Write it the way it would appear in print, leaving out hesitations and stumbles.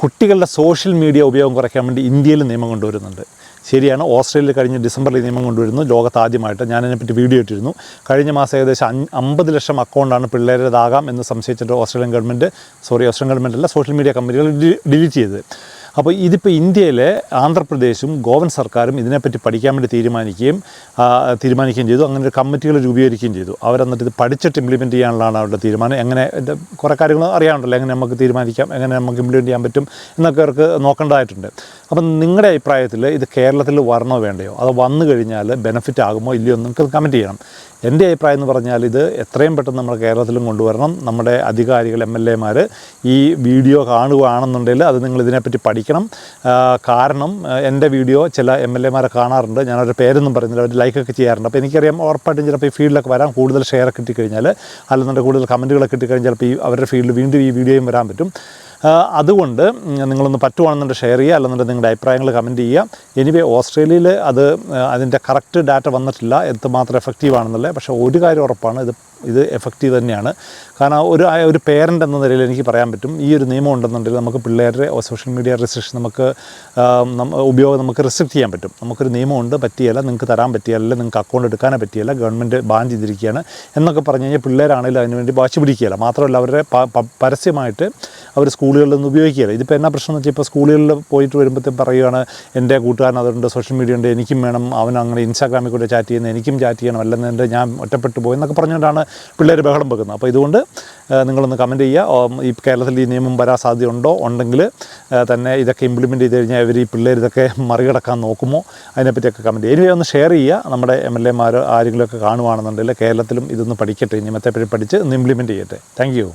കുട്ടികളുടെ social media ഉപയോഗം കുറയ്ക്കാൻ വേണ്ടി ഇന്ത്യയിൽ നിയമം കൊണ്ടുവരുന്നുണ്ട്. ശരിയാണ്, ഓസ്ട്രേലിയയിൽ കഴിഞ്ഞ ഡിസംബറിൽ നിയമം കൊണ്ടുവരുന്നു, ലോകത്ത് ആദ്യമായിട്ട്. ഞാനതിനെപ്പറ്റി വീഡിയോ ഇട്ടിരുന്നു. കഴിഞ്ഞ മാസം ഏകദേശം 50 ലക്ഷം അക്കൗണ്ടാണ് പിള്ളേരുടേതാകാം എന്ന് സംശയിച്ചിട്ട് ഓസ്ട്രേലിയൻ ഗവൺമെൻറ് അല്ല, സോഷ്യൽ മീഡിയ കമ്പനികൾ ഡിലീറ്റ് ചെയ്തത്. അപ്പോൾ ഇതിപ്പോൾ ഇന്ത്യയിലെ ആന്ധ്രാപ്രദേശും ഗോവൻ സർക്കാരും ഇതിനെപ്പറ്റി പഠിക്കാൻ വേണ്ടി തീരുമാനിക്കുകയും ചെയ്തു. അങ്ങനെ ഒരു കമ്മിറ്റികൾ രൂപീകരിക്കുകയും ചെയ്തു. അവരെന്നിട്ട് ഇത് പഠിച്ചിട്ട് ഇംപ്ലിമെൻറ്റ് ചെയ്യാനുള്ളതാണ് അവരുടെ തീരുമാനം. എങ്ങനെ കുറേ കാര്യങ്ങൾ അറിയാനുണ്ടല്ലോ, എങ്ങനെ നമുക്ക് തീരുമാനിക്കാം, എങ്ങനെ നമുക്ക് ഇംപ്ലിമെൻറ്റ് ചെയ്യാൻ പറ്റും എന്നൊക്കെ അവർക്ക് നോക്കേണ്ടതായിട്ടുണ്ട്. അപ്പം നിങ്ങളുടെ അഭിപ്രായത്തിൽ ഇത് കേരളത്തിൽ വരണോ വേണ്ടയോ, അത് വന്നു കഴിഞ്ഞാൽ ബെനിഫിറ്റ് ആകുമോ ഇല്ലയോ എന്ന് നിങ്ങൾക്ക് കമൻറ്റ് ചെയ്യണം. എൻ്റെ അഭിപ്രായം എന്ന് പറഞ്ഞാൽ ഇത് എത്രയും പെട്ടെന്ന് നമ്മുടെ കേരളത്തിലും കൊണ്ടുവരണം. നമ്മുടെ അധികാരികൾ MLA ഈ വീഡിയോ കാണുകയാണെന്നുണ്ടെങ്കിൽ അത് നിങ്ങൾ ഇതിനെപ്പറ്റി പഠിക്കണം. കാരണം എൻ്റെ വീഡിയോ ചില MLA കാണാറുണ്ട്. ഞാൻ അവരുടെ പേരൊന്നും പറയുന്നില്ല, അവർ ലൈക്കൊക്കെ ചെയ്യാറുണ്ട്. അപ്പോൾ എനിക്കറിയാം ഉറപ്പായിട്ടും ചിലപ്പോൾ ഈ ഫീൽഡിലൊക്കെ വരാം. കൂടുതൽ ഷെയർ കിട്ടിക്കഴിഞ്ഞാൽ, അല്ലെന്നുണ്ടെങ്കിൽ കൂടുതൽ കമൻറ്റുകളൊക്കെ കിട്ടിക്കഴിഞ്ഞാൽ ചിലപ്പോൾ അവരുടെ ഫീൽഡിൽ വീണ്ടും ഈ വീഡിയോയും വരാൻ പറ്റും. അതുകൊണ്ട് നിങ്ങളൊന്ന് പറ്റുവാണെന്നുണ്ടെങ്കിൽ ഷെയർ ചെയ്യുക, അല്ലെന്നുണ്ടെങ്കിൽ നിങ്ങളുടെ അഭിപ്രായങ്ങൾ കമൻറ്റ് ചെയ്യുക. എനിവേ ഓസ്ട്രേലിയയിൽ അതിൻ്റെ കറക്റ്റ് ഡാറ്റ വന്നിട്ടില്ല എന്തുമാത്രം എഫക്റ്റീവ് ആണെന്നുള്ളത്. പക്ഷേ ഒരു കാര്യം ഉറപ്പാണ്, ഇത് എഫക്റ്റീവ് തന്നെയാണ്. കാരണം ഒരു പേരൻ്റ് എന്ന നിലയിൽ എനിക്ക് പറയാൻ പറ്റും, ഈ ഒരു നിയമം ഉണ്ടെന്നുണ്ടെങ്കിൽ നമുക്ക് പിള്ളേരുടെ സോഷ്യൽ മീഡിയ റെസ്ട്രിക്ഷൻ ഉപയോഗം നമുക്ക് റെസ്ട്രിക്റ്റ് ചെയ്യാൻ പറ്റും. നമുക്കൊരു നിയമമുണ്ട്, പറ്റിയല്ല, നിങ്ങൾക്ക് തരാൻ പറ്റിയല്ല, നിങ്ങൾക്ക് അക്കൗണ്ട് എടുക്കാനേ പറ്റിയല്ല, ഗവൺമെൻറ് ബാൻ ചെയ്തിരിക്കുകയാണ് എന്നൊക്കെ പറഞ്ഞു കഴിഞ്ഞാൽ പിള്ളേരാണെങ്കിലും അതിനുവേണ്ടി വാശി പിടിക്കുകയില്ല. മാത്രമല്ല അവരുടെ പരസ്യമായിട്ട് അവർ സ്കൂളുകളിൽ നിന്ന് ഉപയോഗിക്കുകയില്ല. ഇതിപ്പോൾ എന്നാ പ്രശ്നം എന്ന് വെച്ചാൽ, ഇപ്പോൾ സ്കൂളുകളിൽ പോയിട്ട് വരുമ്പോഴത്തേക്കും പറയുകയാണ്, എൻ്റെ കൂട്ടുകാരൻ അതുണ്ട്, സോഷ്യൽ മീഡിയ ഉണ്ട്, എനിക്കും വേണം, അവൻ അങ്ങനെ ഇൻസ്റ്റാഗ്രാമിൽ കൂടെ ചാറ്റ് ചെയ്യുന്നത്, എനിക്കും ചാറ്റ് ചെയ്യണം, അല്ലെന്നുണ്ട് ഞാൻ ഒറ്റപ്പെട്ടു പോയി എന്നൊക്കെ പറഞ്ഞുകൊണ്ടാണ് പിള്ളേർ ബഹളം വെക്കുന്നത്. അപ്പോൾ ഇതുകൊണ്ട് നിങ്ങളൊന്ന് കമൻറ്റ് ചെയ്യുക. ഈ കേരളത്തിൽ ഈ നിയമം വരാൻ സാധ്യതയുണ്ടോ, ഉണ്ടെങ്കിൽ തന്നെ ഇതൊക്കെ ഇംപ്ലിമെൻറ്റ് ചെയ്ത് കഴിഞ്ഞാൽ ഈ പിള്ളേർ ഇതൊക്കെ മറികടക്കാൻ നോക്കുമോ, അതിനെപ്പറ്റിയൊക്കെ കമൻറ്റ് ചെയ്യുക. ഇനി ഒന്ന് ഷെയർ ചെയ്യുക. നമ്മുടെ MLA ആരെങ്കിലുമൊക്കെ കാണുവാണെന്നുണ്ടെങ്കിൽ കേരളത്തിലും ഇതൊന്ന് പഠിക്കട്ടെ, നിയമത്തെപ്പറ്റി പഠിച്ച് ഒന്ന് ഇംപ്ലിമെൻറ്റ് ചെയ്യട്ടെ. Thank you.